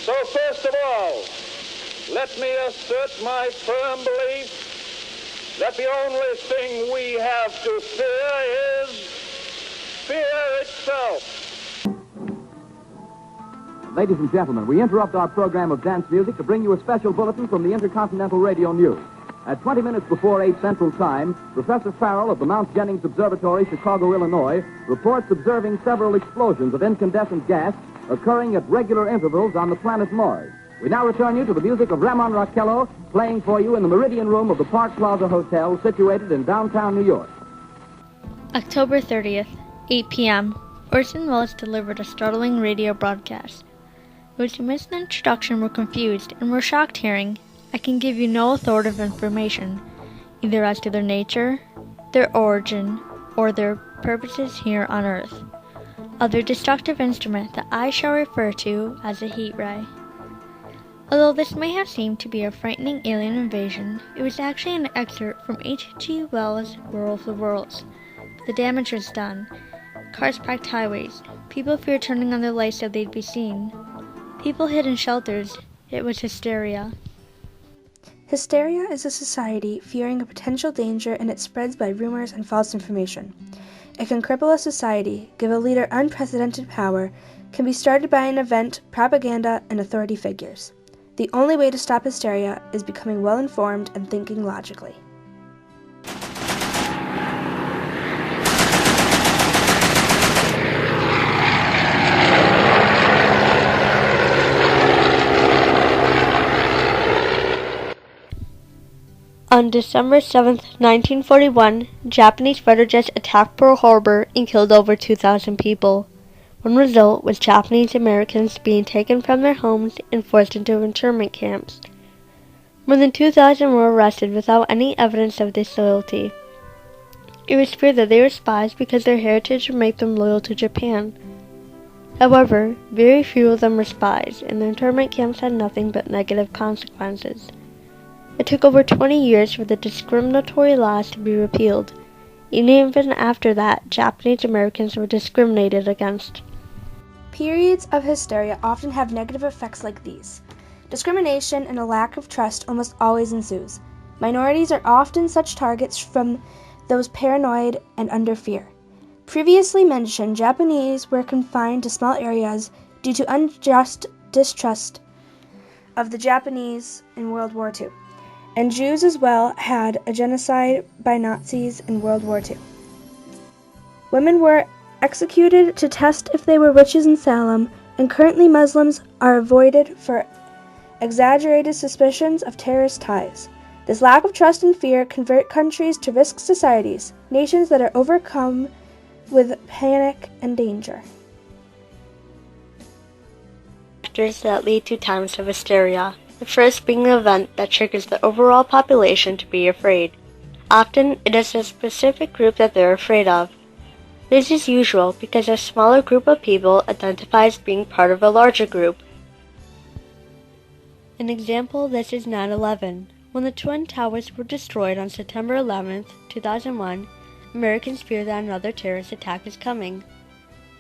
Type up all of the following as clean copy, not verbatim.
So first of all, let me assert my firm belief that the only thing we have to fear is fear itself. Ladies and gentlemen, we interrupt our program of dance music to bring you a special bulletin from the Intercontinental Radio News. At 20 minutes before 8 Central Time, Professor Farrell of the Mount Jennings Observatory, Chicago, Illinois, reports observing several explosions of incandescent gas occurring at regular intervals on the planet Mars. We now return you to the music of Ramon Raquello, playing for you in the Meridian Room of the Park Plaza Hotel, situated in downtown New York. October 30th, 8 p.m. Orson Welles delivered a startling radio broadcast. Those who missed the introduction were confused and were shocked hearing, "I can give you no authoritative information, either as to their nature, their origin, or their purposes here on Earth, of their destructive instrument that I shall refer to as a heat ray." Although this may have seemed to be a frightening alien invasion, it was actually an excerpt from H.G. Wells' War of the Worlds. The damage was done. Cars packed highways. People feared turning on their lights so they'd be seen. People hid in shelters. It was hysteria. Hysteria is a society fearing a potential danger, and it spreads by rumors and false information. It can cripple a society, give a leader unprecedented power, can be started by an event, propaganda, and authority figures. The only way to stop hysteria is becoming well-informed and thinking logically. On December 7, 1941, Japanese fighter jets attacked Pearl Harbor and killed over 2,000 people. One result was Japanese Americans being taken from their homes and forced into internment camps. More than 2,000 were arrested without any evidence of disloyalty. It was feared that they were spies because their heritage would make them loyal to Japan. However, very few of them were spies, and the internment camps had nothing but negative consequences. It took over 20 years for the discriminatory laws to be repealed. Even after that, Japanese Americans were discriminated against. Periods of hysteria often have negative effects like these. Discrimination and a lack of trust almost always ensues. Minorities are often such targets from those paranoid and under fear. Previously mentioned, Japanese were confined to small areas due to unjust distrust of the Japanese in World War II. And Jews as well had a genocide by Nazis in World War II. Women were executed to test if they were witches in Salem, and currently Muslims are avoided for exaggerated suspicions of terrorist ties. This lack of trust and fear convert countries to risk societies, nations that are overcome with panic and danger. Factors that lead to times of hysteria. The first being the event that triggers the overall population to be afraid. Often, it is a specific group that they're afraid of. This is usual because a smaller group of people identifies being part of a larger group. An example of this is 9/11. When the Twin Towers were destroyed on September 11, 2001, Americans feared that another terrorist attack is coming.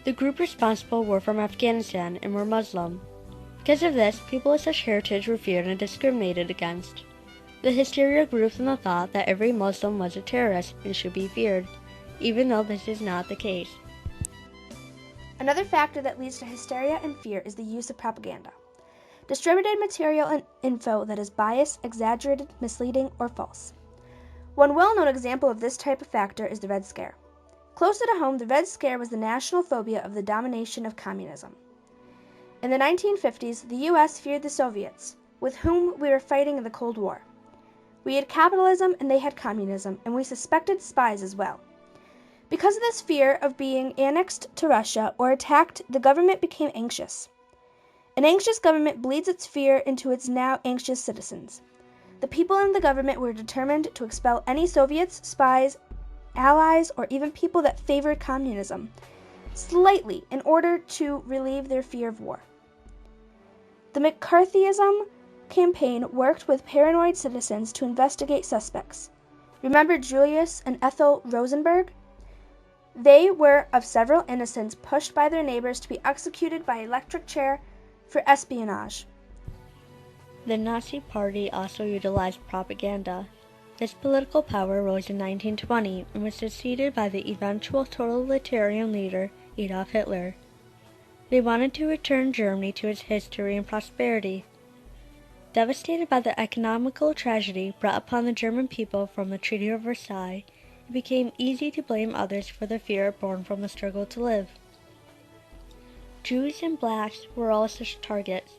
The group responsible were from Afghanistan and were Muslim. Because of this, people of such heritage were feared and discriminated against. The hysteria grew from the thought that every Muslim was a terrorist and should be feared, even though this is not the case. Another factor that leads to hysteria and fear is the use of propaganda. Distributed material and info that is biased, exaggerated, misleading, or false. One well-known example of this type of factor is the Red Scare. Closer to home, the Red Scare was the national phobia of the domination of communism. In the 1950s, the U.S. feared the Soviets, with whom we were fighting in the Cold War. We had capitalism and they had communism, and we suspected spies as well. Because of this fear of being annexed to Russia or attacked, the government became anxious. An anxious government bleeds its fear into its now anxious citizens. The people in the government were determined to expel any Soviets, spies, allies, or even people that favored communism, slightly in order to relieve their fear of war. The McCarthyism campaign worked with paranoid citizens to investigate suspects. Remember Julius and Ethel Rosenberg? They were of several innocents pushed by their neighbors to be executed by electric chair for espionage. The Nazi Party also utilized propaganda. This political power rose in 1920 and was succeeded by the eventual totalitarian leader Adolf Hitler. They wanted to return Germany to its history and prosperity. Devastated by the economical tragedy brought upon the German people from the Treaty of Versailles, it became easy to blame others for the fear born from the struggle to live. Jews and blacks were all such targets.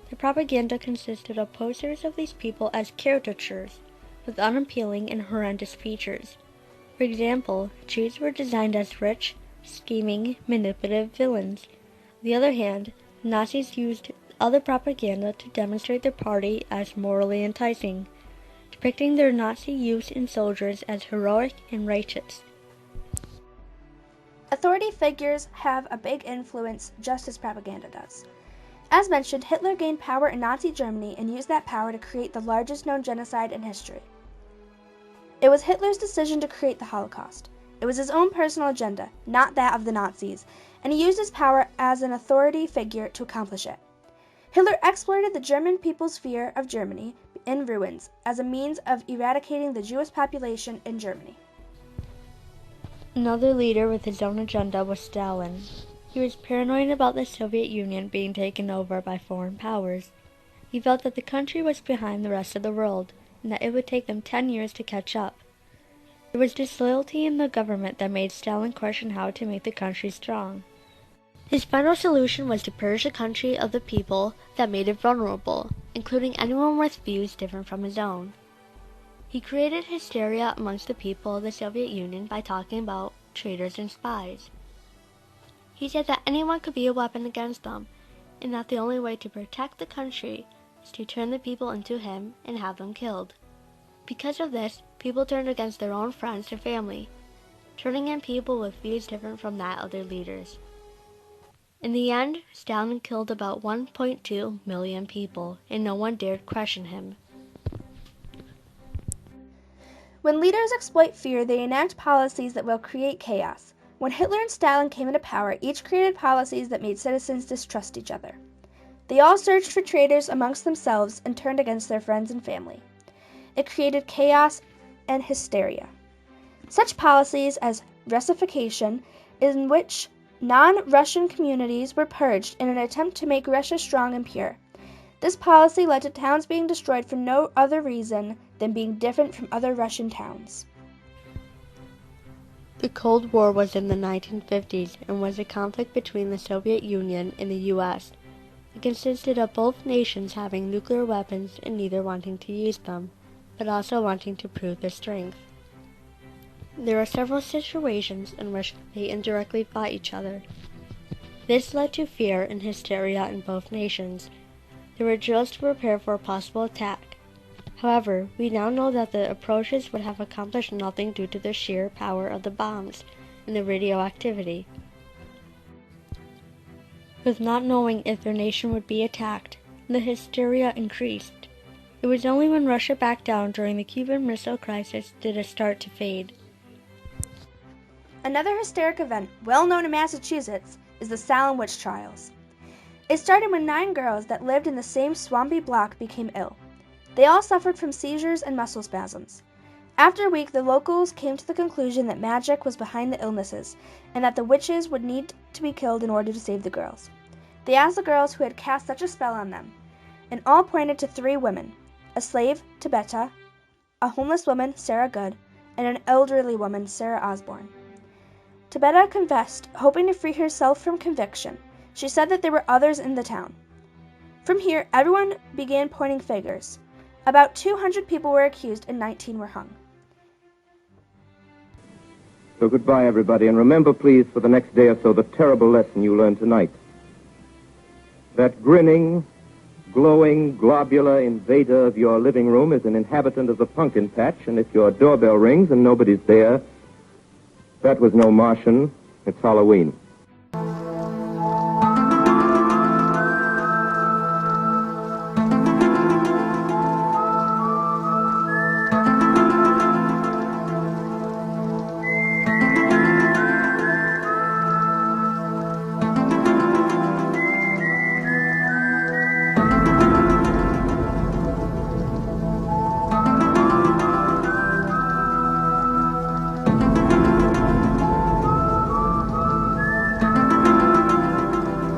The propaganda consisted of posters of these people as caricatures, with unappealing and horrendous features. For example, Jews were designed as rich, scheming, manipulative villains. On the other hand, Nazis used other propaganda to demonstrate their party as morally enticing, depicting their Nazi youths and soldiers as heroic and righteous. Authority figures have a big influence just as propaganda does. As mentioned, Hitler gained power in Nazi Germany and used that power to create the largest known genocide in history. It was Hitler's decision to create the Holocaust. It was his own personal agenda, not that of the Nazis, and he used his power as an authority figure to accomplish it. Hitler exploited the German people's fear of Germany in ruins as a means of eradicating the Jewish population in Germany. Another leader with his own agenda was Stalin. He was paranoid about the Soviet Union being taken over by foreign powers. He felt that the country was behind the rest of the world, and that it would take them 10 years to catch up. There was disloyalty in the government that made Stalin question how to make the country strong. His final solution was to purge the country of the people that made it vulnerable, including anyone with views different from his own. He created hysteria amongst the people of the Soviet Union by talking about traitors and spies. He said that anyone could be a weapon against them, and that the only way to protect the country is to turn the people into him and have them killed. Because of this, people turned against their own friends and family, turning in people with views different from that of their leaders. In the end, Stalin killed about 1.2 million people, and no one dared question him. When leaders exploit fear, they enact policies that will create chaos. When Hitler and Stalin came into power, each created policies that made citizens distrust each other. They all searched for traitors amongst themselves and turned against their friends and family. It created chaos and hysteria. Such policies as Russification, in which non-Russian communities were purged in an attempt to make Russia strong and pure. This policy led to towns being destroyed for no other reason than being different from other Russian towns. The Cold War was in the 1950s and was a conflict between the Soviet Union and the U.S. It consisted of both nations having nuclear weapons and neither wanting to use them, but also wanting to prove their strength. There are several situations in which they indirectly fought each other. This led to fear and hysteria in both nations. There were drills to prepare for a possible attack. However, we now know that the approaches would have accomplished nothing due to the sheer power of the bombs and the radioactivity. With not knowing if their nation would be attacked, the hysteria increased. It was only when Russia backed down during the Cuban Missile Crisis did it start to fade. Another hysteric event, well known in Massachusetts, is the Salem witch trials. It started when 9 girls that lived in the same swampy block became ill. They all suffered from seizures and muscle spasms. After a week, the locals came to the conclusion that magic was behind the illnesses, and that the witches would need to be killed in order to save the girls. They asked the girls who had cast such a spell on them, and all pointed to 3 women: a slave, Tabitha, a homeless woman, Sarah Good, and an elderly woman, Sarah Osborne. Tabitha confessed, hoping to free herself from conviction. She said that there were others in the town. From here, everyone began pointing fingers. About 200 people were accused and 19 were hung. So goodbye, everybody, and remember, please, for the next day or so, the terrible lesson you learned tonight. That grinning, glowing, globular invader of your living room is an inhabitant of the pumpkin patch, and if your doorbell rings and nobody's there, that was no Martian. It's Halloween.